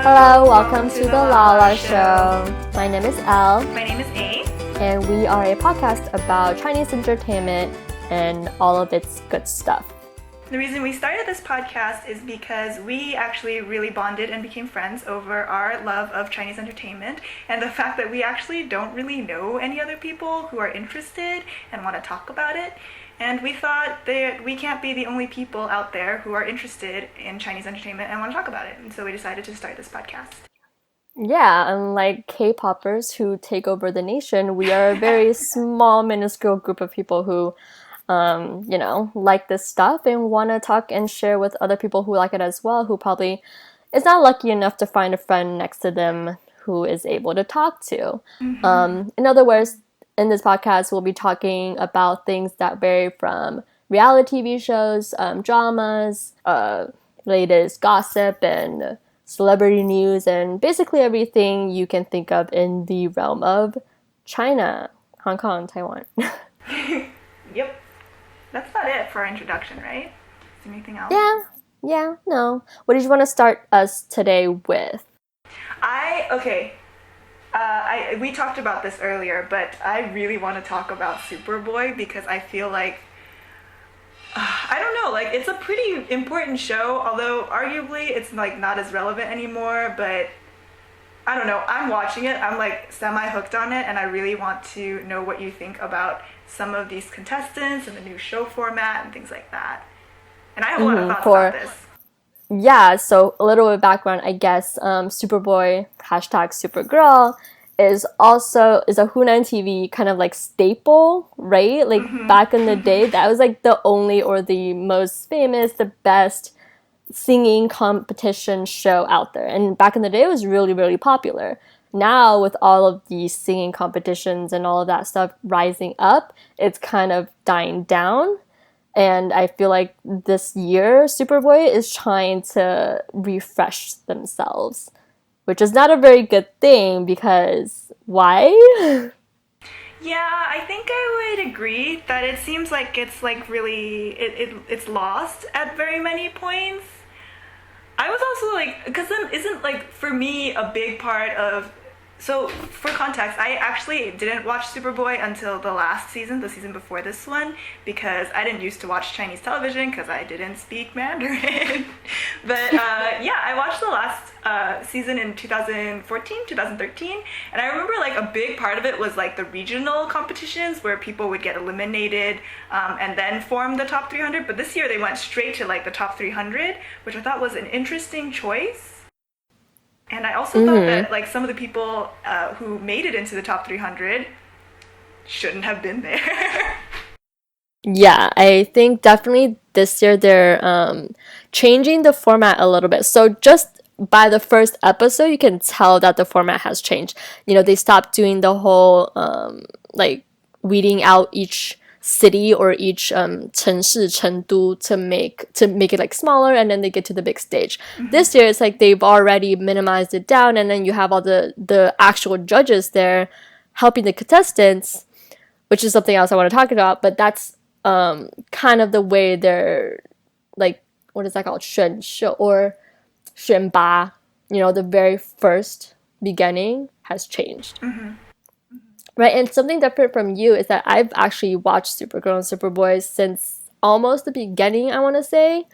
Hello, welcome to the Lala Show. My name is Elle. My name is A. And we are a podcast about Chinese entertainment and all of its good stuff. The reason we started this podcast is because we actually really bonded and became friends over our love of Chinese entertainment and the fact that we actually don't really know any other people who are interested and want to talk about it. And we thought that we can't be the only people out there who are interested in Chinese entertainment and want to talk about it. And so we decided to start this podcast. Yeah, unlike K-poppers who take over the nation, we are a very small, minuscule group of people who, like this stuff and want to talk and share with other people who like it as well, who probably is not lucky enough to find a friend next to them who is able to talk to. Mm-hmm. In other words, in this podcast, we'll be talking about things that vary from reality TV shows, dramas, latest gossip, and celebrity news, and basically everything you can think of in the realm of China, Hong Kong, Taiwan. Yep. That's about it for our introduction, right? Is there anything else? Yeah, no. What did you want to start us today with? We talked about this earlier, but I really want to talk about Superboy because I feel like, I don't know, like it's a pretty important show, although arguably it's like not as relevant anymore, but I don't know, I'm watching it, I'm like semi-hooked on it, and I really want to know what you think about some of these contestants and the new show format and things like that. And I have a lot of thoughts about this. Yeah, so a little bit of background, I guess. Superboy, #Supergirl, is a Hunan TV kind of like staple, right? Like back in the day, that was like the only or the most famous, the best singing competition show out there. And back in the day, it was really, really popular. Now, with all of these singing competitions and all of that stuff rising up, it's kind of dying down. And I feel like this year, Superboy is trying to refresh themselves, which is not a very good thing because why? Yeah, I think I would agree that it seems like it's like really, it's lost at very many points. I was also like, because isn't like for me a big part of, so for context, I actually didn't watch Superboy until the last season, the season before this one, because I didn't used to watch Chinese television because I didn't speak Mandarin. But I watched the last season in 2014, 2013, and I remember like a big part of it was like the regional competitions where people would get eliminated and then form the top 300. But this year they went straight to like the top 300, which I thought was an interesting choice. And I also thought that like some of the people who made it into the top 300 shouldn't have been there. Yeah, I think definitely this year they're changing the format a little bit. So just by the first episode, you can tell that the format has changed. You know, they stopped doing the whole like weeding out each city or each 城市成都 to make it like smaller, and then they get to the big stage. This year it's like they've already minimized it down, and then you have all the actual judges there helping the contestants, which is something else I want to talk about, but that's kind of the way they're like, what is that called, 选秀 or 选拔, the very first beginning has changed. Right, and something different from you is that I've actually watched Supergirl and Superboy since almost the beginning, I want to say,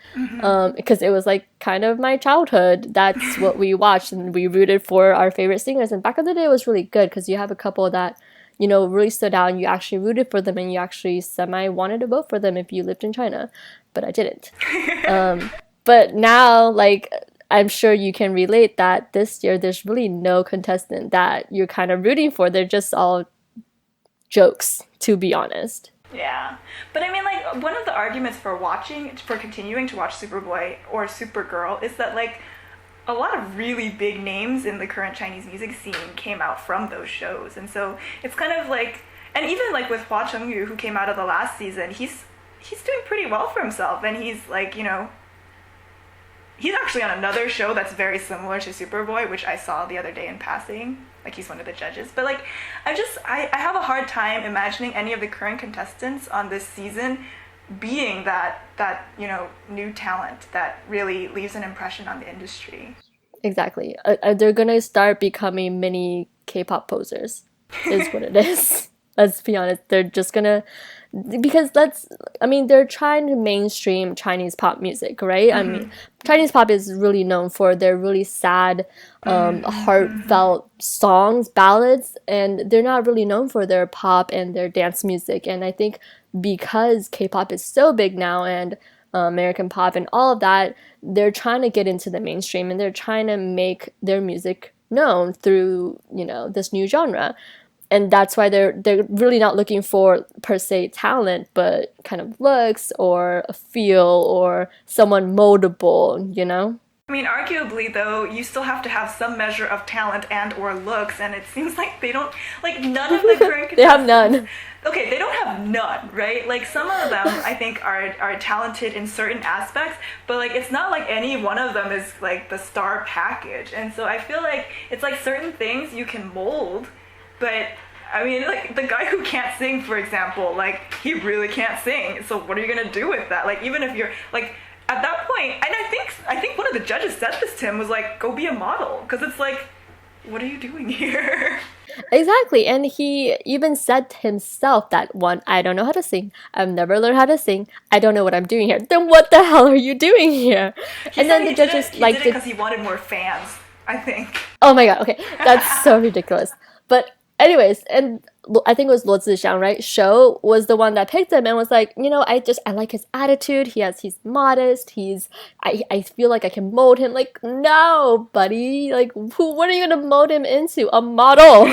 because it was like kind of my childhood. That's what we watched, and we rooted for our favorite singers. And back in the day, it was really good because you have a couple that, really stood out, and you actually rooted for them, and you actually wanted to vote for them if you lived in China, but I didn't. But now, like, I'm sure you can relate that this year there's really no contestant that you're kind of rooting for. They're just all jokes, to be honest. Yeah. But I mean, like, one of the arguments for continuing to watch Superboy or Supergirl is that, like, a lot of really big names in the current Chinese music scene came out from those shows. And so it's kind of like, and even like with Hua Chengyu, who came out of the last season, he's doing pretty well for himself. And he's like, he's actually on another show that's very similar to Superboy, which I saw the other day in passing. Like, he's one of the judges. But, like, I have a hard time imagining any of the current contestants on this season being that new talent that really leaves an impression on the industry. Exactly. They're gonna start becoming mini K-pop posers, is what it is. Let's be honest. They're just gonna, because I mean, they're trying to mainstream Chinese pop music, right? I mean, Chinese pop is really known for their really sad, heartfelt songs, ballads, and they're not really known for their pop and their dance music. And I think because K-pop is so big now and American pop and all of that, they're trying to get into the mainstream and they're trying to make their music known through, this new genre. And that's why they're really not looking for per se talent, but kind of looks or a feel or someone moldable. I mean, arguably though, you still have to have some measure of talent and or looks, and it seems like they don't, like none of the current They have none. Okay, they don't have none, right? Like some of them I think are talented in certain aspects, but like it's not like any one of them is like the star package. And so I feel like it's like certain things you can mold, but I mean, like the guy who can't sing, for example, like he really can't sing. So what are you gonna do with that? Like even if you're like at that point, and I think one of the judges said this to him was like, go be a model, because it's like, what are you doing here? Exactly. And he even said to himself that one, I don't know how to sing. I've never learned how to sing. I don't know what I'm doing here. Then what the hell are you doing here? And then the judges he did it because he wanted more fans, I think. Oh my god, okay. That's so ridiculous. But anyways, and I think it was Luo Zixiang, right? Shou was the one that picked him and was like, I like his attitude. He's modest. I feel like I can mold him. Like, no, buddy. Like, what are you gonna mold him into? A model,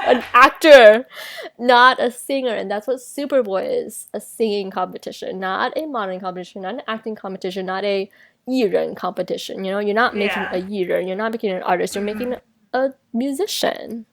an actor, not a singer. And that's what Superboy is, a singing competition, not a modeling competition, not an acting competition, not a 艺人 competition. You're not making a 艺人, you're not making an artist, you're making a musician.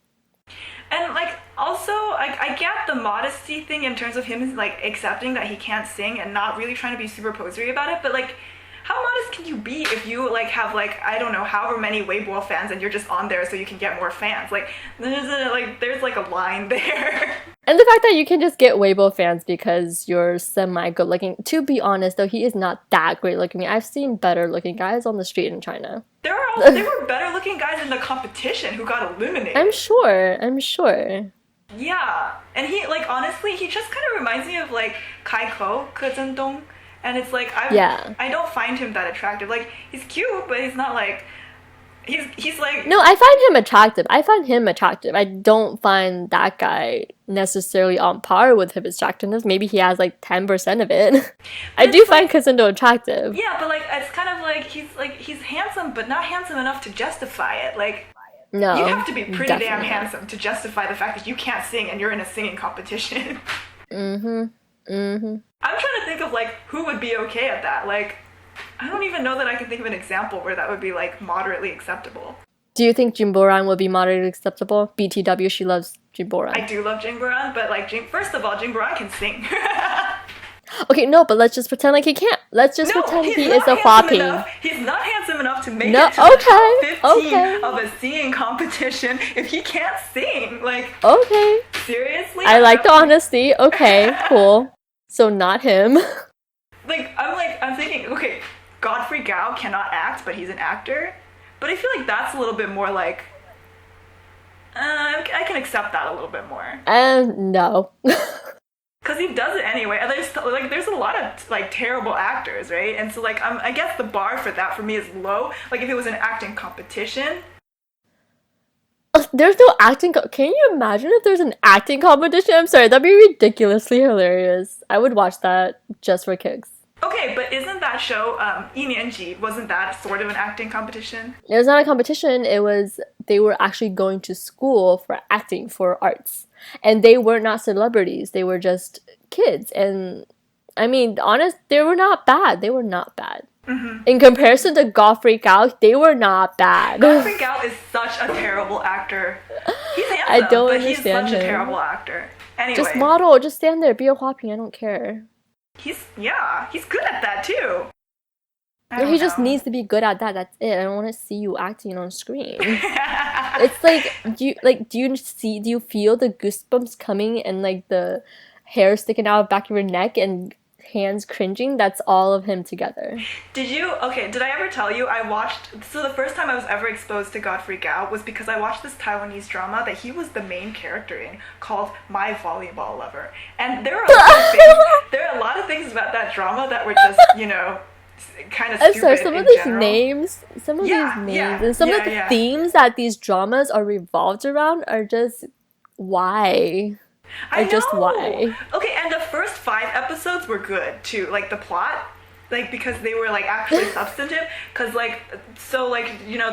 And like also I get the modesty thing in terms of him like accepting that he can't sing and not really trying to be super posery about it, but like how modest can you be if you like have like I don't know however many Weibo fans and you're just on there so you can get more fans? Like there's like a line there. And the fact that you can just get Weibo fans because you're semi good looking. To be honest though, he is not that great looking. I've seen better looking guys on the street in China. There were better looking guys in the competition who got eliminated. I'm sure. Yeah, and he like honestly he just kind of reminds me of like Kaiko Ke Zhendong, and it's like I don't find him that attractive. Like he's cute, but he's not like he's like No, I find him attractive. I don't find that guy necessarily on par with his attractiveness. Maybe he has like 10% of it. I do find Ke Zhendong attractive. Yeah, but like it's kind of like he's handsome, but not handsome enough to justify it. Like no, you have to be pretty damn not. handsome to justify the fact that you can't sing and you're in a singing competition. I'm trying to think of like who would be okay at that. Like I don't even know that I can think of an example where that would be like moderately acceptable. Do you think Jin Boran would be moderately acceptable? BTW, she loves Jin Boran. I do love Jin Boran, but like first of all, Jin Boran can sing. Okay, no, but let's just pretend like he can't. Let's just pretend he is a floppy. He's not handsome enough to make it to the top 15 of a singing competition if he can't sing. Like, okay. Seriously? I like the honesty. Okay, cool. So not him. I'm thinking, okay, Godfrey Gao cannot act, but he's an actor. But I feel like that's a little bit more like, I can accept that a little bit more. No. Because he does it anyway. And there's a lot of like terrible actors, right? And so like I guess the bar for that for me is low. Like if it was an acting competition. There's no acting. Can you imagine if there's an acting competition? I'm sorry, that'd be ridiculously hilarious. I would watch that just for kicks. Okay, but isn't that show 一年级 wasn't that sort of an acting competition? It was not a competition. They were actually going to school for acting, for arts. And they were not celebrities. They were just kids. And I mean, honest, they were not bad. Mm-hmm. In comparison to Godfrey Gao, they were not bad. Godfrey Gao is such a terrible actor. He's handsome, I don't but understand he's such him. a terrible actor. Anyway. Just model. Just stand there. Be a Huaping. I don't care. He's good at that too. He just needs to be good at that. That's it. I don't want to see you acting on screen. It's like, do you feel the goosebumps coming and like the hair sticking out of the back of your neck and hands cringing, that's all of him together. Did I ever tell you so the first time I was ever exposed to Godfrey Gao was because I watched this Taiwanese drama that he was the main character in called My Volleyball Lover. And there are a lot of things about that drama that were just, kind of I'm stupid sorry, some of in these general. names, and some of the themes that these dramas are revolved around are just why? I know. Just why? Okay, and the first 5 episodes were good too. Like the plot, like because they were like actually substantive. Cause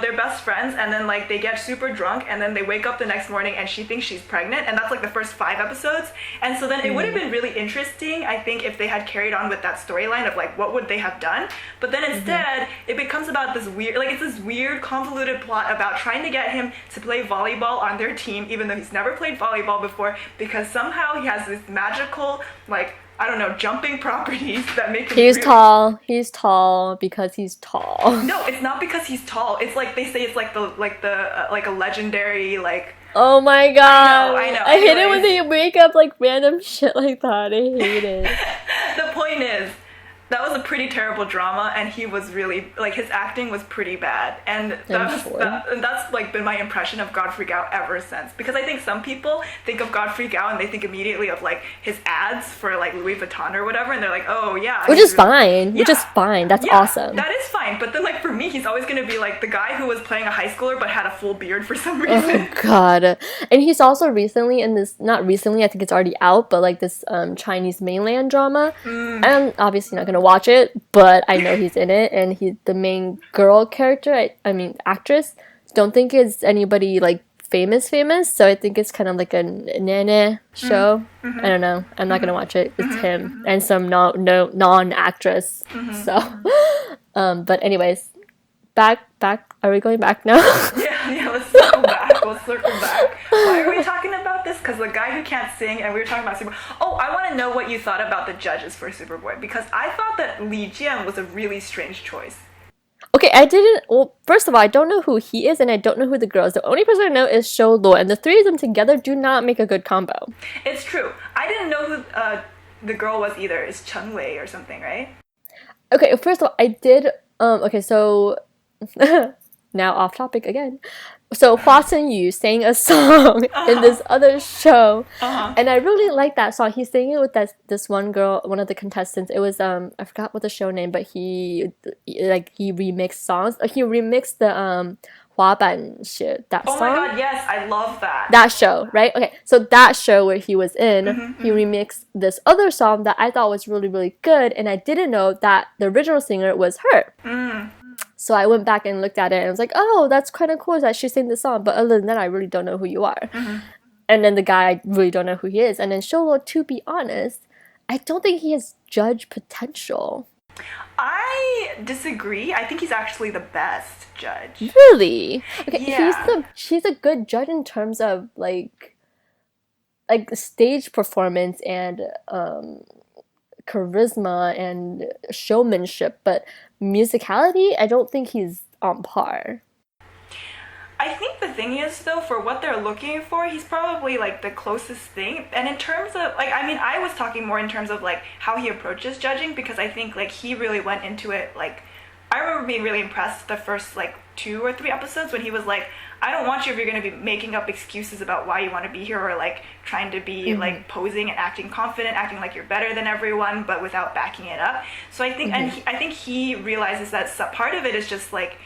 they're best friends, and then like they get super drunk, and then they wake up the next morning, and she thinks she's pregnant, and that's like the first 5 episodes. And so then it would have been really interesting, I think, if they had carried on with that storyline of like what would they have done. But then instead, it becomes about this weird convoluted plot about trying to get him to play volleyball on their team, even though he's never played volleyball before, because somehow he has this magical like, I don't know, jumping properties that make him tall. He's tall because he's tall. No, it's not because he's tall. It's like they say it's like a legendary like. Oh my god. I know. I hate it when they make up like random shit like that. I hate it. The point is, that was a pretty terrible drama, and he was really like, his acting was pretty bad, and that's like been my impression of Godfrey Gao ever since. Because I think some people think of Godfrey Gao and they think immediately of like his ads for like Louis Vuitton or whatever, and they're like, oh yeah, which is fine. That's awesome. That is fine. But then like for me, he's always gonna be like the guy who was playing a high schooler but had a full beard for some reason. Oh god. And he's also recently in this, not recently, I think it's already out, but like this Chinese mainland drama. I'm obviously not gonna watch it, but I know he's in it, and he's the main girl character, I mean actress, don't think it's anybody like famous, so I think it's kind of like a nene show. I don't know, I'm not gonna watch it. It's him and some non-actress. So but anyways, back, are we going back now? Yeah, let's circle back. Why are we talking about this? Because the guy who can't sing, and we were talking about Superboy. Oh, I want to know what you thought about the judges for Superboy, because I thought that Li Jian was a really strange choice. Okay, well, first of all, I don't know who he is, and I don't know who the girl is. The only person I know is Shou Luo, and the three of them together do not make a good combo. It's true. I didn't know who the girl was either. It's Cheng Wei or something, right? Okay, first of all, I did, okay, so, now off topic again. So Hua Yu sang a song in this other show, and I really liked that song. He sang it with this one girl, one of the contestants. It was I forgot what the show name, but he remixed songs. He remixed the Hua Ban Xie, that song. Oh my god, yes, I love that. That show, right? Okay, so that show where he was in, he remixed this other song that I thought was really, really good, and I didn't know that the original singer was her. So I went back and looked at it, and I was like, oh, that's kind of cool that she sang the song, but other than that, I really don't know who you are. And then the guy, I really don't know who he is. And then Shou Luo, to be honest, I don't think he has judge potential. I disagree. I think he's actually the best judge. Really? Okay, yeah. He's a good judge in terms of like stage performance and charisma and showmanship, but musicality, I don't think he's on par. I think the thing is, though, for what they're looking for, he's probably like the closest thing. And in terms of like, I mean, I was talking more in terms of like how he approaches judging, because I think like he really went into it like, I remember being really impressed the first like 2 or 3 episodes when he was like, I don't want you if you're going to be making up excuses about why you want to be here, or like trying to be like posing and acting confident, acting like you're better than everyone, but without backing it up. So I think, I think he realizes that part of it is just like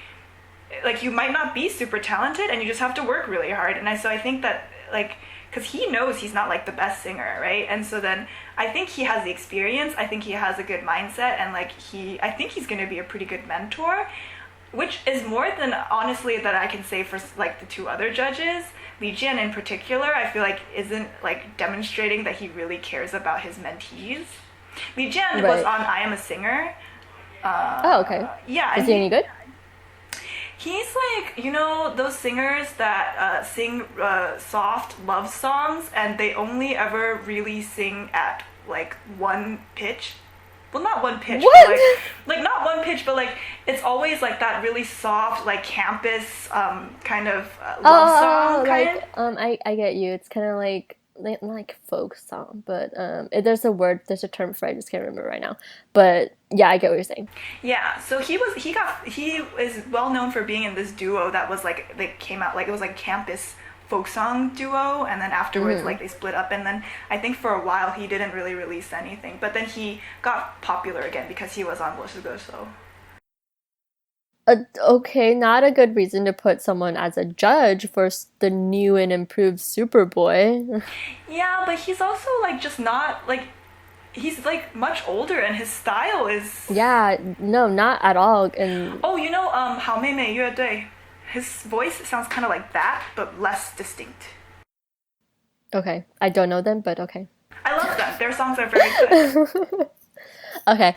you might not be super talented, and you just have to work really hard. And so I think that like, because he knows he's not like the best singer, right? And so then I think he has the experience. I think he has a good mindset, and like I think he's going to be a pretty good mentor, which is more than honestly that I can say for like the 2 other judges. Li Jian in particular, I feel like isn't like demonstrating that he really cares about his mentees. Li Jian was on I Am a Singer. Oh, okay. Yeah. Is he any good? He's like, you know, those singers that sing soft love songs, and they only ever really sing at like 1 pitch. Well, not 1 pitch. What? Like not 1 pitch, but like it's always like that really soft, like campus kind of love song kind. I get you. It's kind of like like folk song, but there's a word, there's a term for it, I just can't remember right now. But yeah, I get what you're saying. Yeah, so he is well known for being in this duo that was like they came out like it was like campus folk song duo, and then afterwards like they split up, and then I think for a while he didn't really release anything, but then he got popular again because he was on 我是歌手. Okay, not a good reason to put someone as a judge for the new and improved Superboy. Yeah, but he's also like just not like he's like much older and his style is Yeah, no, not at all. And oh, you know, 好妹妹乐队, his voice sounds kind of like that, but less distinct. okay, I don't know them, but okay. I love them. Their songs are very good. Okay.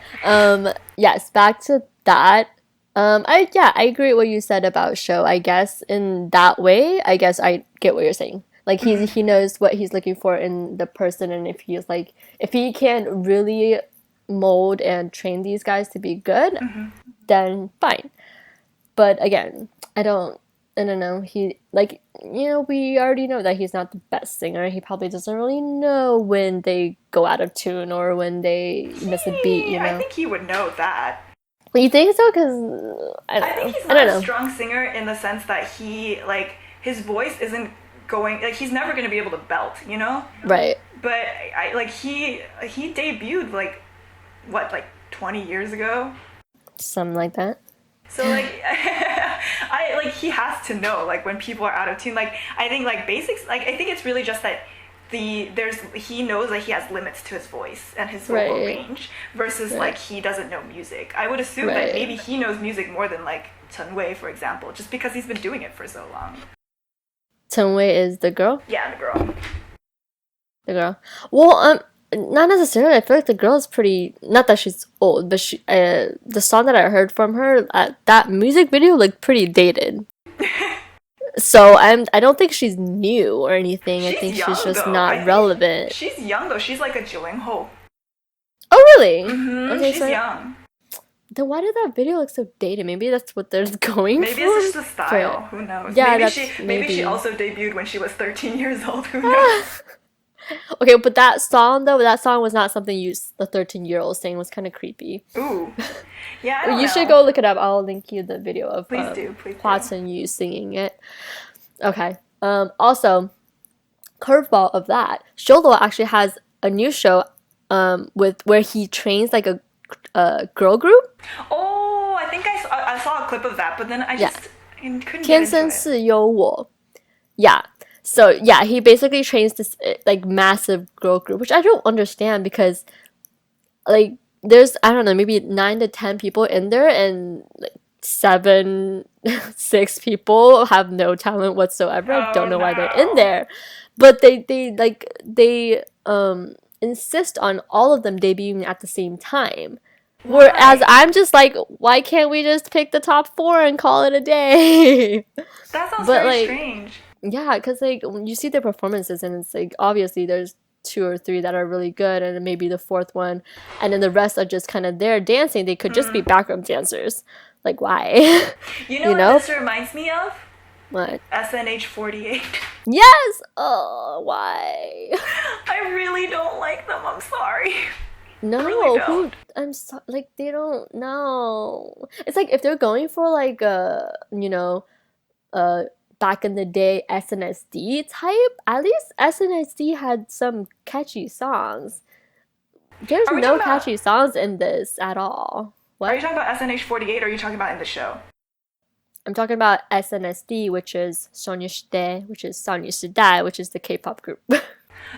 Yes, back to that. I agree with what you said about show. I guess in that way, I guess I get what you're saying. Like he knows what he's looking for in the person, and if he can really mold and train these guys to be good, then fine. But again, I don't know. We already know that he's not the best singer. He probably doesn't really know when they go out of tune or when they miss a beat, you know? I think he would know that. You think so? Because I think he's not a strong singer in the sense that he, like, his voice isn't going, like, he's never going to be able to belt, you know? Right. But, he debuted, like, what, like 20 years ago? Something like that. So like, he has to know like when people are out of tune. Like I think like basics. Like I think it's really just that he knows that he has limits to his voice and his vocal range versus like he doesn't know music. I would assume that maybe he knows music more than like Chen Wei, for example, just because he's been doing it for so long. Chen Wei is the girl? Yeah, the girl. The girl. Well, not necessarily. I feel like the girl is pretty. Not that she's old, but the song that I heard from her, that music video looked pretty dated. So I don't think she's new or anything. I think she's just not relevant. She's young though. She's like a Jiling-ho. Oh really? Okay, she's young. Then why did that video look so dated? Maybe that's what they're going for. Maybe it's just the style. Who knows? Yeah, maybe she also debuted when she was 13 years old. Who knows? Okay, but that song was not something the 13-year-old saying, was kind of creepy. Ooh. Yeah, I don't know. Should go look it up. I'll link you the video of please do. Hua Chen-yu singing it. Okay. Also, curveball of that, Sholo actually has a new show where he trains like a girl group. Oh, I think I saw a clip of that, but then I just couldn't get into it. 天生是优我. Yeah. So yeah, he basically trains this like massive girl group, which I don't understand because like there's, I don't know, maybe 9 to 10 people in there, and like 6 people have no talent whatsoever. I don't know why they're in there, but they insist on all of them debuting at the same time. Whereas I'm just like, why can't we just pick the top 4 and call it a day? That sounds very strange. Yeah, because like when you see their performances, and it's like obviously there's 2 or 3 that are really good, and then maybe the 4th one, and then the rest are just kind of there dancing. They could just be background dancers. Like why? You know what this reminds me of? What? SNH48. Yes. Oh, why? I really don't like them. I'm sorry. No, really I'm so, like they don't know. It's like if they're going for like back in the day SNSD type, at least SNSD had some catchy songs. There's no catchy songs in this at all. What? Are you talking about SNH48 or are you talking about in the show? I'm talking about SNSD, which is 少女时代, which is 少女时代, which is the K-pop group.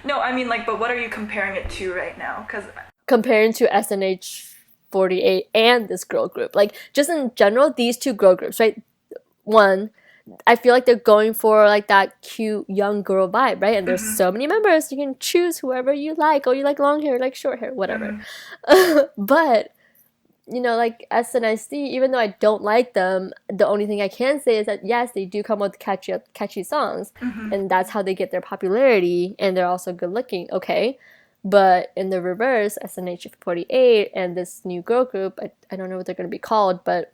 No, I mean like, but what are you comparing it to right now? Because comparing to SNH48 and this girl group, like just in general, these 2 girl groups, right? One, I feel like they're going for like that cute young girl vibe, right? And there's so many members, you can choose whoever you like. Oh, you like long hair, like short hair, whatever. But like SNSD, even though I don't like them, the only thing I can say is that yes, they do come with catchy songs, and that's how they get their popularity, and they're also good looking. Okay, but in the reverse, SNH48 and this new girl group, I don't know what they're going to be called, but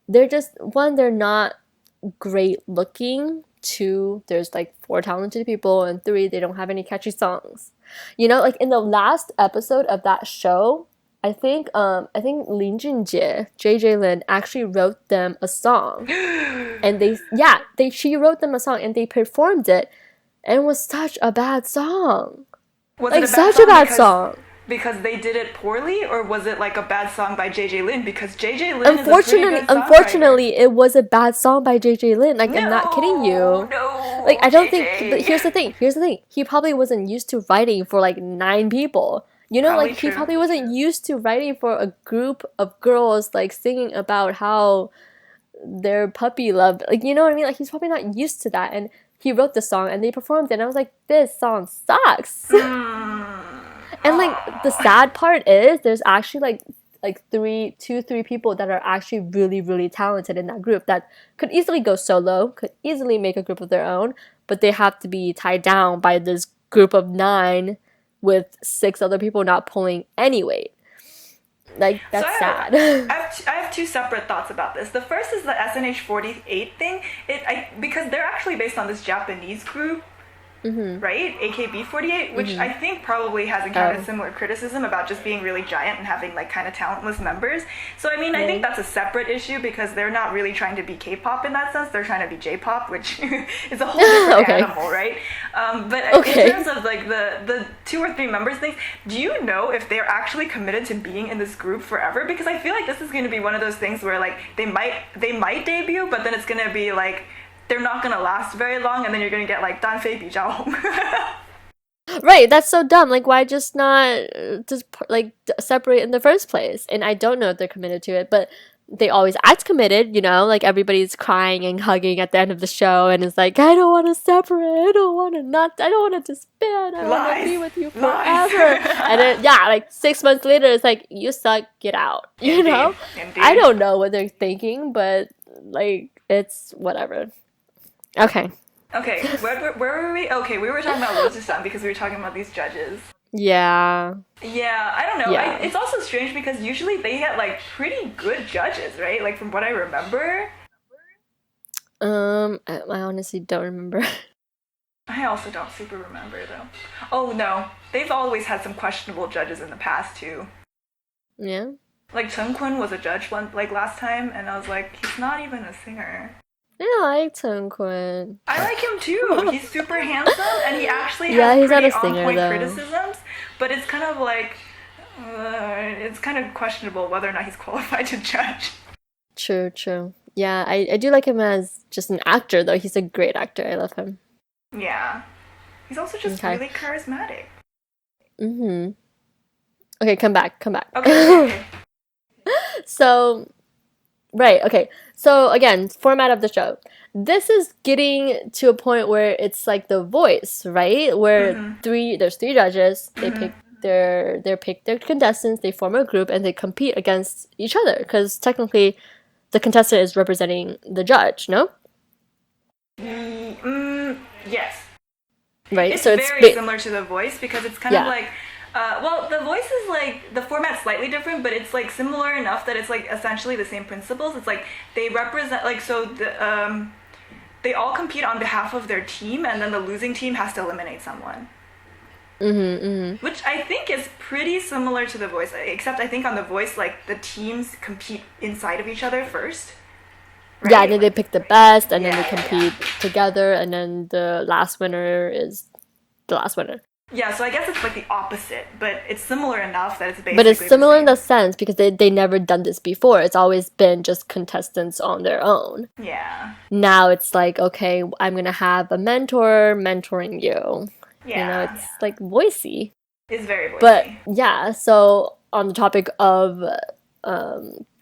they're just they're not great looking, 2, there's like 4 talented people, and 3, they don't have any catchy songs. You know, like in the last episode of that show, I think Lin Junjie, JJ Lin, actually wrote them a song. And she wrote them a song and they performed it, and it was such a bad song. Was like it a bad such song a bad song. Because they did it poorly, or was it like a bad song by JJ Lin? Because JJ Lin unfortunately, it was a bad song by JJ Lin. Like, I'm not kidding you. No, like, I don't JJ. think. But here's the thing. He probably wasn't used to writing for like 9 people. You know, Probably like true. He probably wasn't used to writing for a group of girls like singing about how their puppy love. Like, you know what I mean? Like, he's probably not used to that. And he wrote the song and they performed it. And I was like, this song sucks. And like the sad part is there's actually like 3 people that are actually really, really talented in that group that could easily go solo, could easily make a group of their own, but they have to be tied down by this group of 9 with 6 other people not pulling any weight. Like, that's sad. I have 2 separate thoughts about this. The first is the SNH48 thing. Because they're actually based on this Japanese group, right? AKB48, which I think probably has encountered similar criticism about just being really giant and having like kind of talentless members. So I mean, I think that's a separate issue because they're not really trying to be K-pop in that sense. They're trying to be J-pop, which is a whole different animal, right? But in terms of like the 2 or 3 members things, do you know if they're actually committed to being in this group forever? Because I feel like this is going to be one of those things where like they might debut, but then it's going to be like they're not gonna last very long, and then you're gonna get like Danfei Bijao. Right, that's so dumb. Like, why just not separate in the first place? And I don't know if they're committed to it, but they always act committed, you know? Like, everybody's crying and hugging at the end of the show, and it's like, I don't want to separate. I don't want to disband. I want to be with you forever. And then, like 6 months later, it's like, you suck, get out. You know? Indeed. I don't know what they're thinking, but like, it's whatever. Okay, where were we? Okay, we were talking about Lotus-san because we were talking about these judges. Yeah, I don't know. Yeah. It's also strange because usually they get like pretty good judges, right? Like from what I remember. I honestly don't remember. I also don't super remember though. Oh no, they've always had some questionable judges in the past too. Yeah. Like Chen Kun was a judge last time, and I was like, he's not even a singer. I like Chen Kun. I like him too. He's super handsome, and he actually has he's pretty not a singer, on-point though. criticisms. But it's kind of like, it's kind of questionable whether or not he's qualified to judge. True. Yeah, I do like him as just an actor, though. He's a great actor. I love him. Yeah, he's also just really charismatic. Okay, come back. Okay. So, right, okay. So, again, format of the show. This is getting to a point where it's like The Voice, right? Where there's 3 judges. They pick their contestants. They form a group and they compete against each other. Because technically, the contestant is representing the judge, no? Yes. Right. It's so very similar to The Voice because it's kind of like. The Voice is like, the format's slightly different, but it's like similar enough that it's like essentially the same principles. It's like they represent, like, so they all compete on behalf of their team, and then the losing team has to eliminate someone. Which I think is pretty similar to The Voice, except I think on The Voice, like, the teams compete inside of each other first. Right? Yeah, and then they pick the best, and then they compete together, and then the last winner is the last winner. Yeah, so I guess it's like the opposite, but it's similar enough that it's basically. But it's similar in the sense because they never done this before. It's always been just contestants on their own. Yeah. Now it's like, okay, I'm gonna have a mentor mentoring you. Yeah. You know, it's like voicey. It's very voicey. But yeah, so on the topic of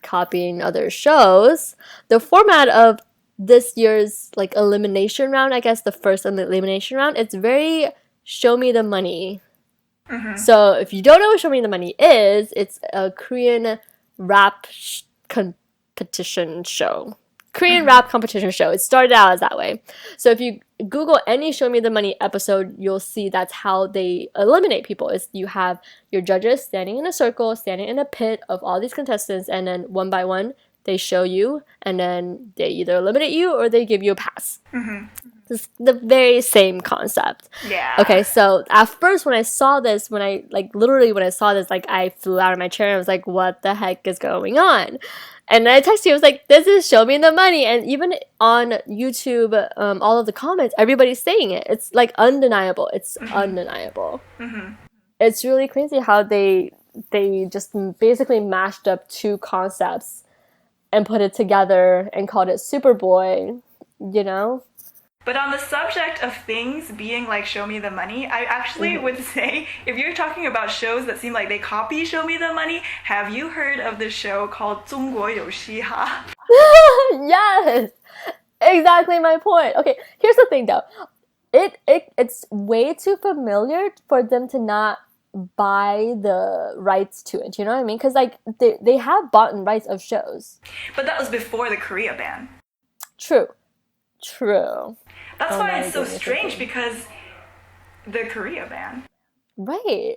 copying other shows, the format of this year's like elimination round, I guess the first elimination round, it's very show me the money. So if you don't know what show me the money is, it's a Korean rap competition show. Korean rap competition show. It started out as that way. So if you Google any Show Me the Money episode, you'll see that's how they eliminate people. Is you have your judges standing in a circle, standing in a pit of all these contestants, and then one by one they show you, and then they either eliminate you or they give you a pass. It's the very same concept. Yeah. Okay, so at first when I saw this, when I saw this, like I flew out of my chair and I was like, what the heck is going on? And I texted you, I was like, this is Show Me the Money. And even on YouTube, all of the comments, everybody's saying it. It's like undeniable. It's undeniable. It's really crazy how they just basically mashed up two concepts and put it together and called it Superboy, you know? But on the subject of things being like Show Me the Money, I actually would say, if you're talking about shows that seem like they copy Show Me the Money, have you heard of the show called 中国有嘻哈? Yes! Exactly my point. Okay, here's the thing though. It's way too familiar for them to not buy the rights to it. You know what I mean? Because like they have bought rights of shows. But that was before the Korea ban. True. That's why it's so strange, because the Korea ban. Right.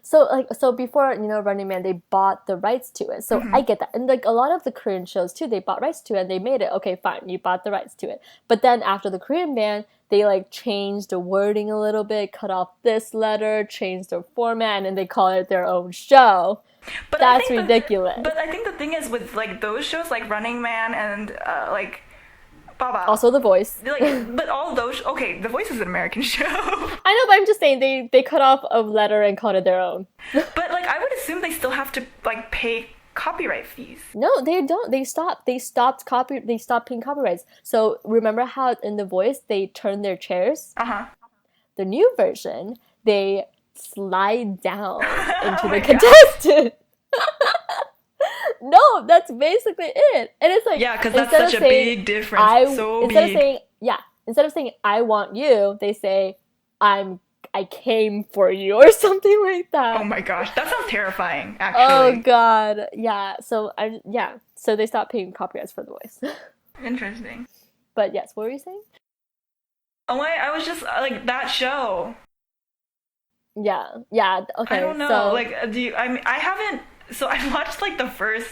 So before, Running Man, they bought the rights to it. So I get that. And like a lot of the Korean shows too, they bought rights to it and they made it. Okay, fine, you bought the rights to it. But then after the Korean ban, they like changed the wording a little bit, cut off this letter, changed the format, and then they call it their own show. But that's ridiculous. But I think the thing is with like those shows like Running Man and like Baba. Also The Voice. But all those, okay, The Voice is an American show. I know, but I'm just saying they cut off a letter and called it their own. But like I would assume they still have to like pay copyright fees. No, they don't. They stopped paying copyrights. So remember how in The Voice they turn their chairs? The new version, they slide down into the contestant. No, that's basically it. And it's like, yeah, because that's such a big difference. Instead of saying I want you, they say I came for you or something like that. Oh my gosh, that sounds terrifying, Oh actually. god, yeah. So so they stopped paying copyrights for The Voice. Interesting. But yes, what were you saying? Oh wait, I was just like that show. Yeah, okay. I don't know. So, like, I haven't. So I watched like the first.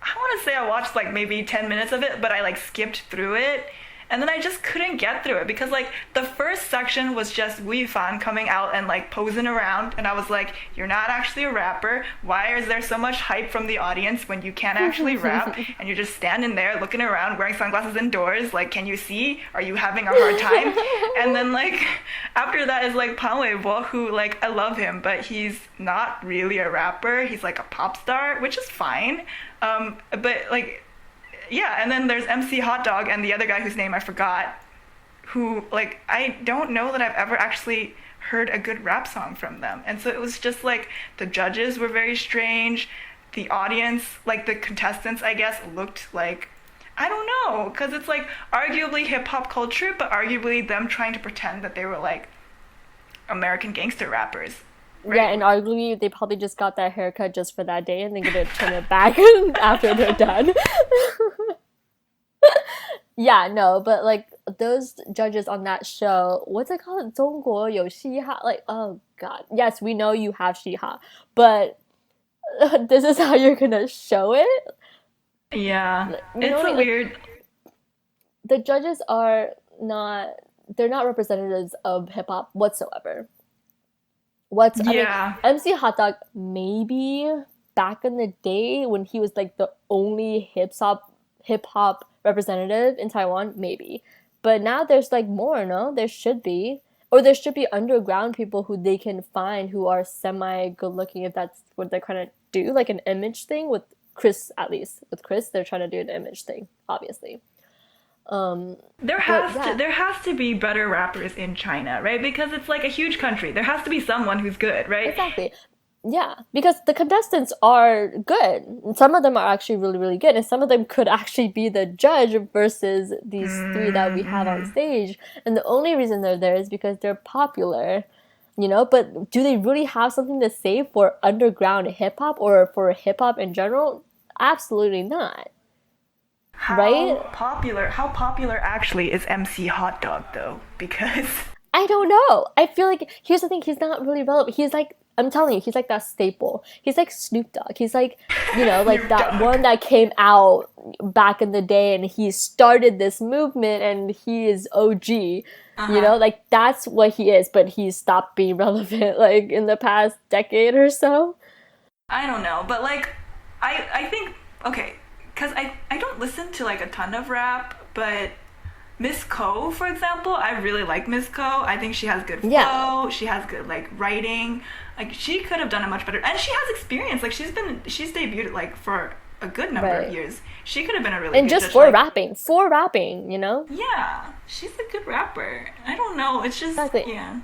I want to say I watched like maybe 10 minutes of it, but I like skipped through it. And then I just couldn't get through it because like the first section was just Wu Fan coming out and like posing around, and I was like, you're not actually a rapper. Why is there so much hype from the audience when you can't actually rap and you're just standing there looking around wearing sunglasses indoors? Like, can you see? Are you having a hard time? And then like after that is like Pan Weibo, who like I love him, but he's not really a rapper. He's like a pop star, which is fine. But like. Yeah, and then there's MC Hot Dog and the other guy whose name I forgot, who, like, I don't know that I've ever actually heard a good rap song from them. And so it was just, like, the judges were very strange. The audience, like, the contestants, I guess, looked like, I don't know, because it's, like, arguably hip-hop culture, but arguably them trying to pretend that they were, like, American gangster rappers. Right? Yeah, and arguably they probably just got that haircut just for that day and they're gonna turn it back after they're done. Yeah, no, but like those judges on that show, what's it called? 中国有嘻哈? Like, oh god. Yes, we know you have 嘻哈, but this is how you're gonna show it? Yeah, You know it's what I a mean? weird. The judges are not, they're not representatives of hip hop whatsoever. I mean, MC Hot Dog, maybe back in the day when he was like the only hip hop representative in Taiwan, maybe. But now there's like more, no? There should be. Or there should be underground people who they can find who are semi good looking, if that's what they're trying to do, like an image thing with Chris, at least. With Chris, they're trying to do an image thing, obviously. There has to be better rappers in China, right? Because it's like a huge country. There has to be someone who's good, right? Exactly. Yeah, because the contestants are good. And some of them are actually really, really good. And some of them could actually be the judge versus these three that we have on stage. And the only reason they're there is because they're popular, But do they really have something to say for underground hip-hop or for hip-hop in general? Absolutely not. Right? How popular actually is MC Hot Dog though? Because I don't know. I feel like, here's the thing, he's not really relevant. He's like, I'm telling you, he's like that staple. He's like Snoop Dogg. He's like, like that Dogg. one that came out, back in the day and he started this movement and he is OG. You know, like that's what he is, but he stopped being relevant like in the past decade or so. I don't know, but like, I think, okay, because I don't listen to like a ton of rap, but Miss Ko, for example, I really like Miss Ko. I think she has good flow. Yeah. She has good like writing. Like she could have done it much better, and she has experience. Like she's debuted like for a good number of years. She could have been a really And good just judge, for like, rapping, you know? yeah, she's a good rapper. I don't know. It's just Exactly. yeah.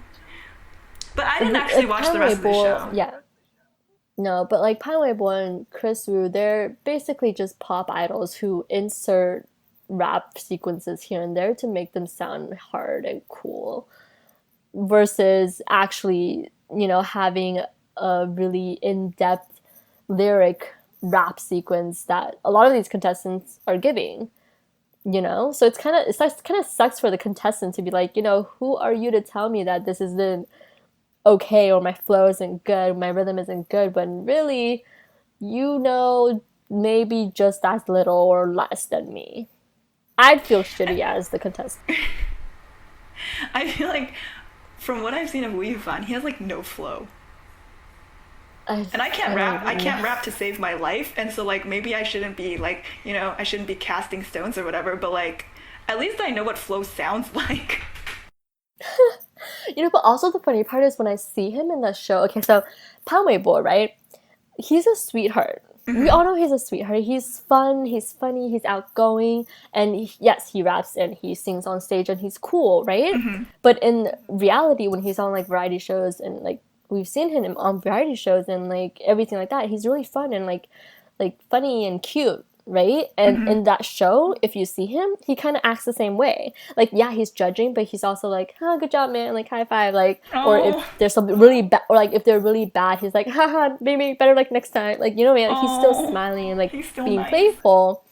But I didn't actually watch the rest of the show. Yeah. No, but like Pine Weibo and Chris Wu, they're basically just pop idols who insert rap sequences here and there to make them sound hard and cool versus actually, you know, having a really in-depth lyric rap sequence that a lot of these contestants are giving, you know? So it's kind of sucks for the contestant to be like, you know, who are you to tell me that this isn't okay or my flow isn't good, my rhythm isn't good, when really, you know, maybe just as little or less than me. I'd feel shitty as the contestant. I feel like from what I've seen of Wu Yufan, he has like no flow. And I can't rap. I can't rap to save my life, and so like maybe I shouldn't be like, you know, I shouldn't be casting stones or whatever, but like at least I know what flow sounds like. You know, but also the funny part is when I see him in the show. Okay, so Pan Weibo, right? He's a sweetheart. We all know he's a sweetheart. He's fun, he's funny, he's outgoing, and yes, he raps and he sings on stage and he's cool, right? But in reality, when he's on like variety shows and like we've seen him on variety shows and like everything like that, he's really fun and like funny and cute, right? And in that show, if you see him, he kind of acts the same way. Like, yeah, he's judging, but he's also like, "Oh, good job, man!" Like high five, like. Or if there's something really bad, or like if they're really bad, he's like, "Haha, maybe better like next time." Like, you know, man, like, he's still smiling and like being nice. playful,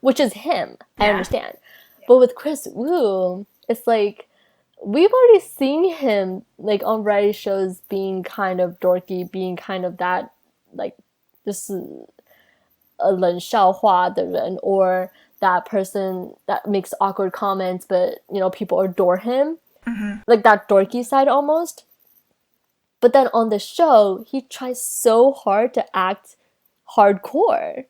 which is him. I understand, but with Chris Wu, it's like we've already seen him like on variety shows being kind of dorky, being kind of that like just a 冷笑话的人 or that person that makes awkward comments but you know people adore him, like that dorky side almost. But then on the show he tries so hard to act hardcore,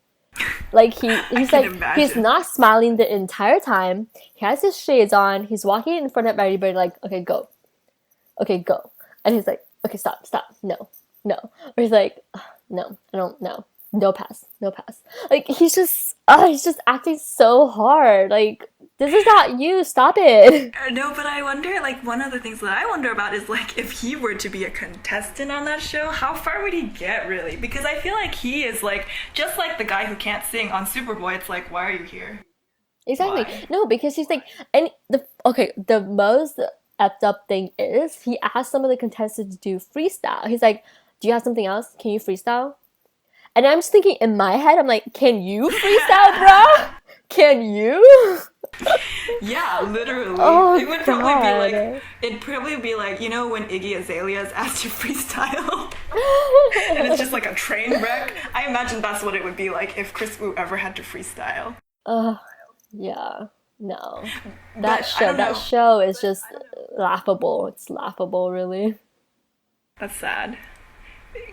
like he's like imagine. He's not smiling the entire time, he has his shades on, he's walking in front of everybody like, okay, go, and he's like, okay, stop, no, or he's like, no, I don't know, no pass. Like he's just acting so hard. Like, this is not you. Stop it. No, but I wonder, like, one of the things that I wonder about is, like, if he were to be a contestant on that show, how far would he get, really? Because I feel like he is, like, just like the guy who can't sing on Superboy, it's like, why are you here? Exactly. Why? No, because he's like, and the most effed up thing is he asked some of the contestants to do freestyle. He's like, do you have something else? Can you freestyle? And I'm just thinking in my head, I'm like, can you freestyle, bro? Can you? Yeah, literally. Oh, it would probably be like, you know, when Iggy Azalea is asked to freestyle, and it's just like a train wreck. I imagine that's what it would be like if Chris Wu ever had to freestyle. Yeah, no, But that show is just laughable. It's laughable, really. That's sad.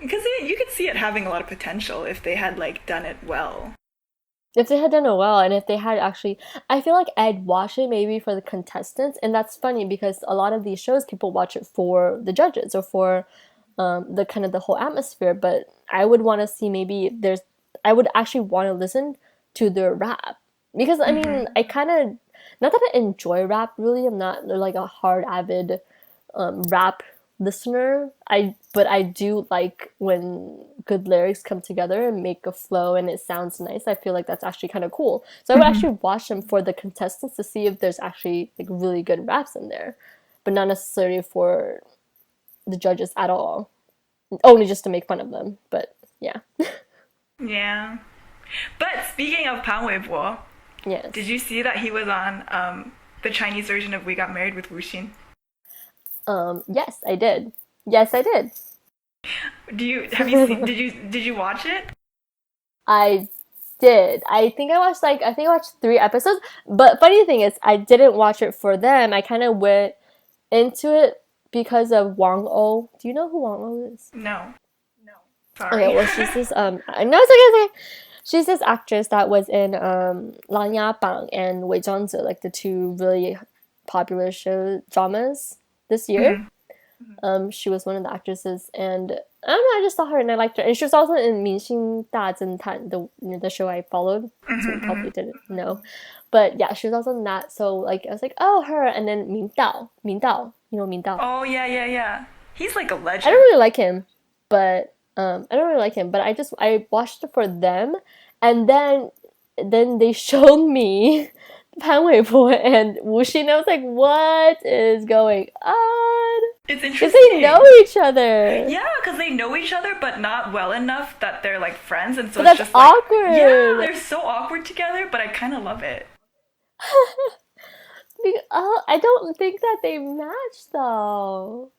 Because you could see it having a lot of potential if they had like done it well. If they had done it well, and if they had actually, I feel like I'd watch it maybe for the contestants, and that's funny because a lot of these shows people watch it for the judges or for the kind of the whole atmosphere. But I would want to see I would actually want to listen to their rap because I mean I kind of, not that I enjoy rap really. I'm not like a hard avid rap listener. But I do like when good lyrics come together and make a flow and it sounds nice. I feel like that's actually kind of cool. So I would actually watch them for the contestants to see if there's actually like really good raps in there, but not necessarily for the judges at all. Only just to make fun of them. But yeah. Yeah. But speaking of Pan Weibo, Yes. did you see that he was on the Chinese version of We Got Married with Wu Xin? Yes, I did. Yes, I did. Have you seen, did you watch it? I did. I think I watched 3 episodes. But funny thing is, I didn't watch it for them. I kind of went into it because of Wang Oh. Do you know who Wang Oh is? No. No. Okay, Sorry. well, she's this no, it's okay, it's okay. She's this actress that was in Lang Ya Bang and Wei Zhangzi, like the two really popular show dramas this year. Mhm. She was one of the actresses, and I don't know, I just saw her and I liked her. And she was also in 明星大侦探, the show I followed, so you probably didn't know. But yeah, she was also in that. So like I was like, oh, her. And then Ming Dao, Ming Dao. Oh yeah, yeah, yeah. He's like a I don't legend. really like him, but I don't really like him. But I watched it for them, and then they showed me Pan Weibo and Wu Xin. I was like, what is going on? It's Because they know interesting. each other. Yeah, because they know each other, but not well enough that they're like friends, and so But it's that's just like, yeah, awkward. they're so awkward together, but I kind of love it. I don't think that they match though.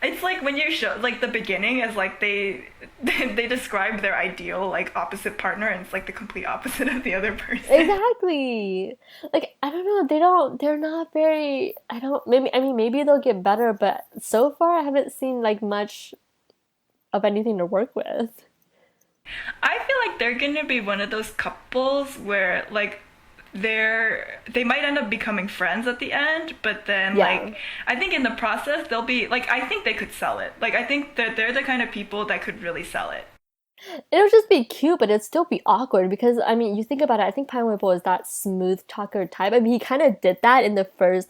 It's like when you show like the beginning is like they they describe their ideal like opposite partner, and it's like the complete opposite of the other person. Exactly. Like I don't know, they're not very I don't maybe I mean maybe they'll get better, but so far I haven't seen like much of anything to work with. I feel like they're gonna be one of those couples where like they might end up becoming friends at the end, but then Yeah. like I think in the process they'll be like I think they could sell it. Like I think that they're the kind of people that could really sell it. It'll just be cute, but it'd still be awkward because I mean, you think about it, I think Pine Weibo is that smooth talker type. I mean, he kind of did that in the first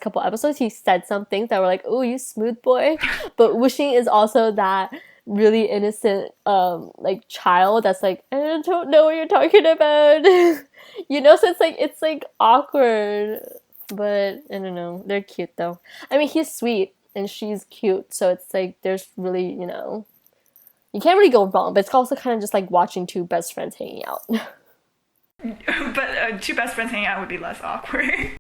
couple episodes. He said some things that were like, "Oh, you smooth boy," but Wuxing is also that really innocent like child that's like, "I don't know what you're talking about," So it's like awkward, but I don't know. They're cute though. I mean, he's sweet and she's cute, so it's like there's really you can't really go wrong, but it's also kind of just like watching two best friends hanging out. But two best friends hanging out would be less awkward.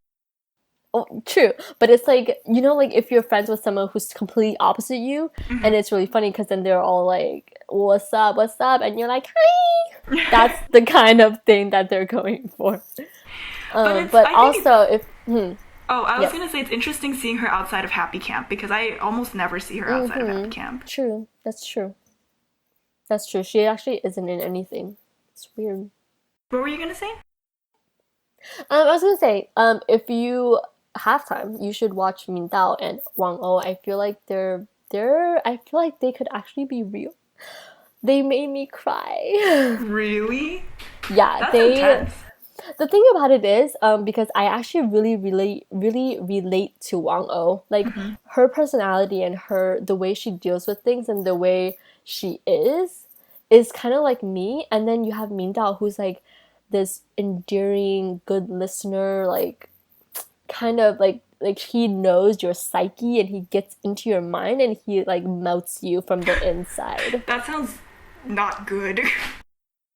Oh, true, but it's like like if you're friends with someone who's completely opposite you, and it's really funny because then they're all like, what's up?" and you're like, "Hi." That's the kind of thing that they're going for. But it's But I think it's also if oh, I was yes, gonna say it's interesting seeing her outside of Happy Camp because I almost never see her outside of Happy Camp. true, that's true, that's true. She actually isn't in anything. It's weird. What were you gonna say? I was gonna say, if you have time, you should watch Min Dao and Wang Oh. I feel like I feel like they could actually be real. They made me cry. Really? Yeah, That's they. intense. The thing about it is, because I actually really relate to Wang Oh. Like her personality and the way she deals with things and the way she is kind of like me. And then you have Min Dao, who's like this endearing, good listener, like kind of like he knows your psyche and he gets into your mind and he like melts you from the inside. That sounds not good.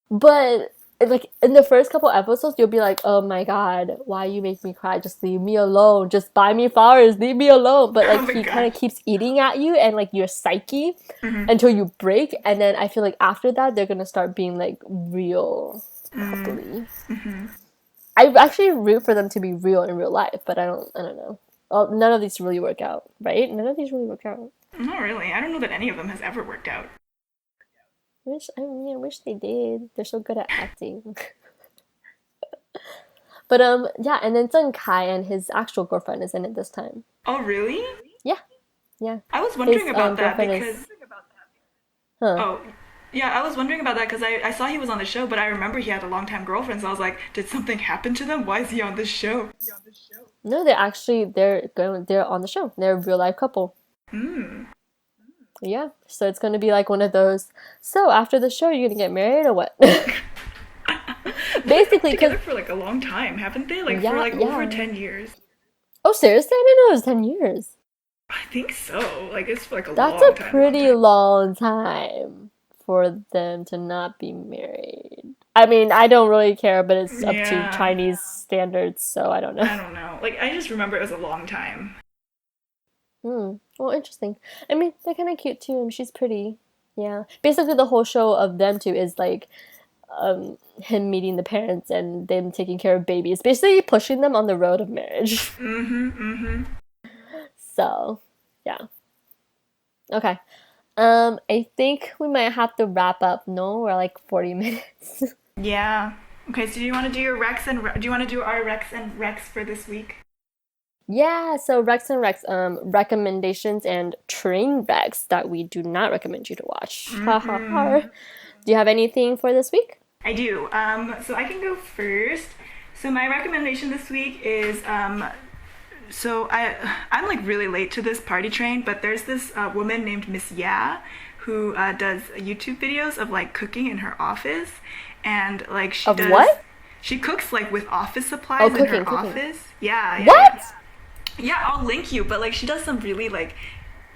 But like in the first couple episodes, you'll be like, "Oh my god, why you make me cry? Just leave me alone. Just buy me flowers. Leave me alone." But Oh like my he kind god. of keeps eating at you and like your psyche until you break, and then I feel like after that they're gonna start being like real coupley. I actually root for them to be real in real life, but I don't know. Well, none of these really work out, right? None of these really work out. Not really. I don't know that any of them has ever worked out. I wish they did. They're so good at acting. But yeah, and then Zheng Kai and his actual girlfriend is in it this time. Oh, really? Yeah, yeah. I was His wondering about that girlfriend because is huh. oh, yeah, I was wondering about that because I saw he was on the show, but I remember he had a longtime girlfriend, so I was like, did something happen to them? Why is he on this show? No, they're on the show. They're a real life couple. Hmm. Yeah, so it's gonna be like one of those. So after the show, you're gonna get married or what? They've been Basically, because together for like a long time, haven't they? Like for yeah, like over yeah. 10 years. Oh, seriously? I didn't know it was 10 years. I think so. Like it's for like a That's a long time, long pretty time. long time for them to not be married. I mean, I don't really care, but it's up to Yeah, Chinese standards, so I don't know. I don't know. Like I just remember it was a long time. Well, interesting. I mean, they're kind of cute too, and she's pretty. Yeah. Basically, the whole show of them two is like him meeting the parents and them taking care of babies, basically pushing them on the road of marriage. So, yeah. Okay. I think we might have to wrap up. No, we're like 40 minutes. Yeah. Okay, so do you want to do your Rex and do you want to do our Rex and Rex for this week? Yeah, so Rex and Rex, recommendations and train wrecks that we do not recommend you to watch. Ha ha ha. Do you have anything for this week? I do. So I can go first. So my recommendation this week is I'm like really late to this party train, but there's this woman named Miss Ya who does YouTube videos of like cooking in her office, and like Of what? she cooks like with office supplies Oh, in cooking, her cooking. office. Yeah, What? yeah, I'll link you, but like she does some really like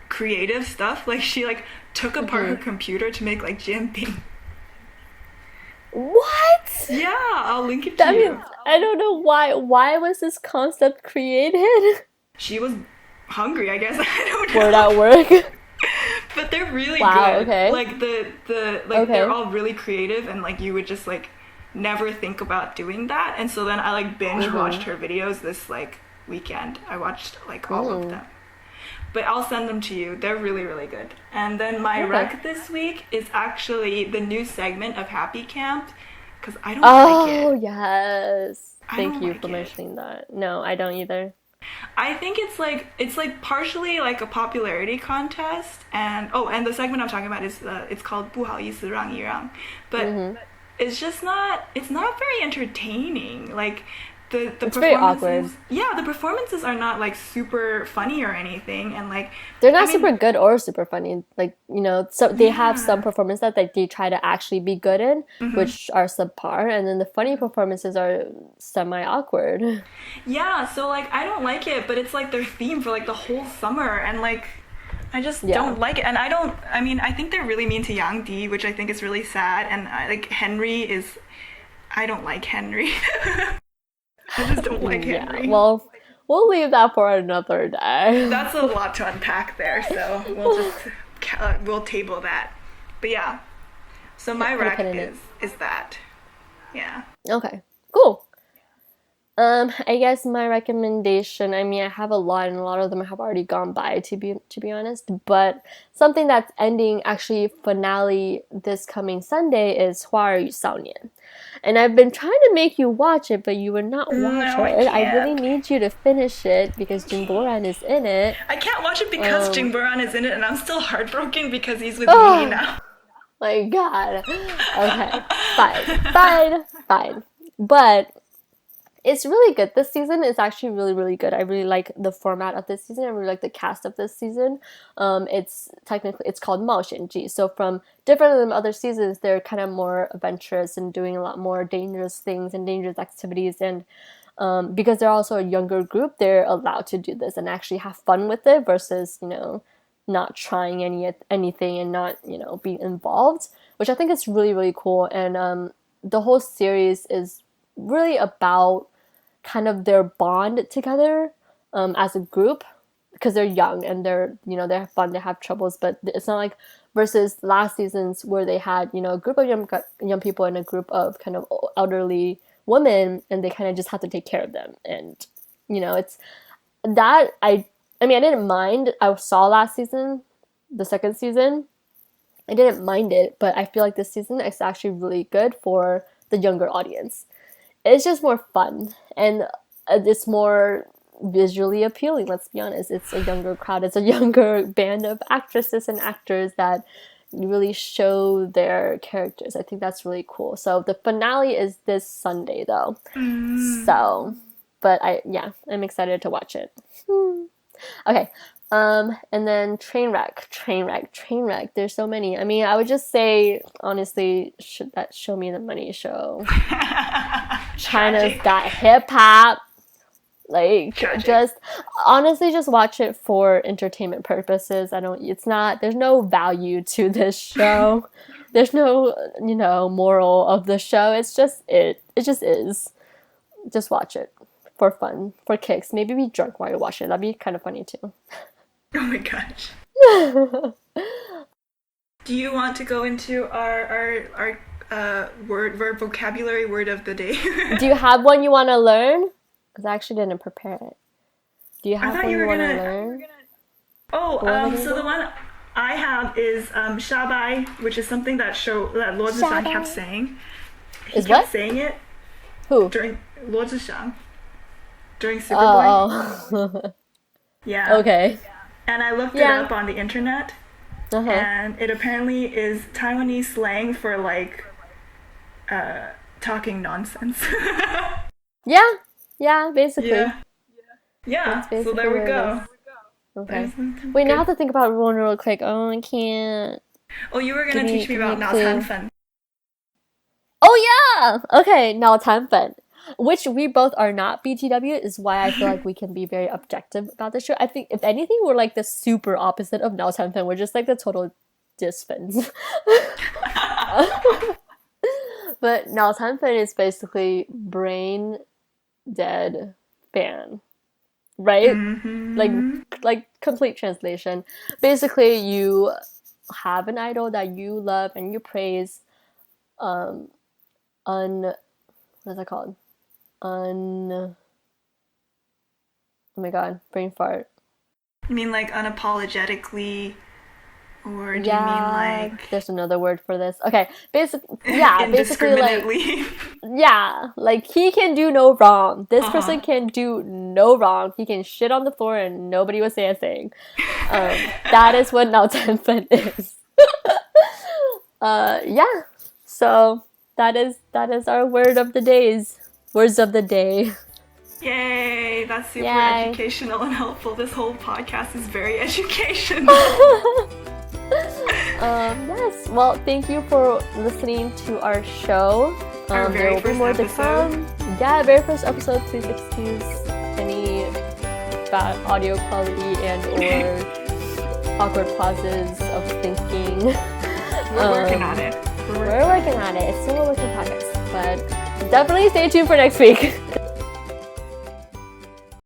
creative stuff. Like she like took apart her computer to make like jianbing. What? Yeah, I'll link it to I you. mean, I don't know why. Why was this concept created? She was hungry, I guess. I don't Word know. at work. But they're really Wow, good. okay. Like the like Okay. they're all really creative, and like you would just like never think about doing that. And so then I like binge watched her videos this like weekend. I watched like all of them. But I'll send them to you. They're really, really good. And then my Okay. rec this week is actually the new segment of Happy Camp, because I don't like Oh, it. yes. I Thank don't you like for it. mentioning that. No, I don't either. I think it's like partially like a popularity contest, and and the segment I'm talking about is it's called 不好意思让一让, but it's just it's not very entertaining. Like the It's very awkward. performances, yeah, the performances are not like super funny or anything, and like They're I not mean, super good or super funny. Like, so they have some yeah. performances that they try to actually be good in, which are subpar, and then the funny performances are semi-awkward. Yeah, so like I don't like it, but it's like their theme for like the whole summer, and like I just Yeah. don't like it. And I mean, I think they're really mean to Yang Di, which I think is really sad. And like Henry is, I don't like Henry. I just don't like Yeah, Henry. well, we'll leave that for another day. That's a lot to unpack there, so we'll table that. But yeah, so my Put a rec pin in it. is that. Yeah. Okay, cool. I guess my recommendation, I mean, I have a lot and a lot of them have already gone by to be honest, but something that's ending actually finale this coming Sunday is 花儿与少年. And I've been trying to make you watch it, but you would not watch No, I it. I really can't. need you to finish it because Jim Boran is in it. I can't watch it because Jing Buran is in it, and I'm still heartbroken because he's with Oh. me now. My God. Okay, fine. But it's really good. This season is actually really, really good. I really like the format of this season. I really like the cast of this season. It's called 冒险记. So from different than other seasons, they're kind of more adventurous and doing a lot more dangerous things and dangerous activities. And because they're also a younger group, they're allowed to do this and actually have fun with it versus, not trying anything and not, being involved, which I think is really, really cool. And the whole series is really about kind of their bond together as a group because they're young and they have fun, they have troubles, but it's not like versus last seasons where they had a group of young people and a group of kind of elderly women, and they kind of just have to take care of them. And it's that I mean, I didn't mind. I saw last season, the second season. I didn't mind it, but I feel like this season is actually really good for the younger audience. It's just more fun and it's more visually appealing. Let's be honest. It's a younger crowd. It's a younger band of actresses and actors that really show their characters. I think that's really cool. So the finale is this Sunday though. So, but I'm excited to watch it. Okay. And then Trainwreck. There's so many. I mean, I would just say, honestly, Show Me the Money show. China's Tragic. Got Hip Hop. Like, Tragic. just, honestly, just watch it for entertainment purposes. There's no value to this show. There's no, moral of the show. It's just, it just is. Just watch it for fun, for kicks. Maybe be drunk while you watch it. That'd be kind of funny too. Oh my gosh. Do you want to go into our word vocabulary word of the day. Do you have one you want to learn? Because I actually didn't prepare it. Do you I have thought one you you were want to gonna. learn? Oh, What are we so gonna the do? one I have is Shabai, which is something that Luo Zhishan kept Shabai. saying. He Is kept what? saying it Who? during Luo Zhishan during Superboy. Oh. Yeah. Okay. And I looked it Yeah. up on the internet, Uh-huh. and it apparently is Taiwanese slang for like talking nonsense. Yeah. Yeah, basically. Yeah. Yeah. That's So basically there we what it go. is. Okay. There's Wait, now I good. have to think about one real quick. Oh, I can't. Oh, you were Give gonna me teach me give me a about Nao clue. Tan. Oh yeah. Okay, now Tanfen, which we both are not BTW, is why I feel like we can be very objective about the show. I think if anything, we're like the super opposite of Nao Tanfen. We're just like the total disfans. But Nao Tanfen is basically brain dead fan, right? Like Mm-hmm. like complete translation. Basically, you have an idol that you love and you praise. Um, what is that called? Oh my god, brain fart. You mean like unapologetically, or do you mean Yeah, like there's another word for this. Okay, basically like indiscriminately? like he can do no wrong. This Uh-huh. person can do no wrong. He can shit on the floor and nobody will say a thing. That is what Nao Tenfen is. Yeah. So that is our word of the days. Words of the day. Yay, that's super Yay. educational and helpful. This whole podcast is very educational. Yes. Well, thank you for listening to our show. Our There very will be first more to episode. come. Yeah, very first episode. Please excuse any bad audio quality and or awkward pauses of thinking. We're working on it. We're working on it. It's still a work in progress, but definitely stay tuned for next week.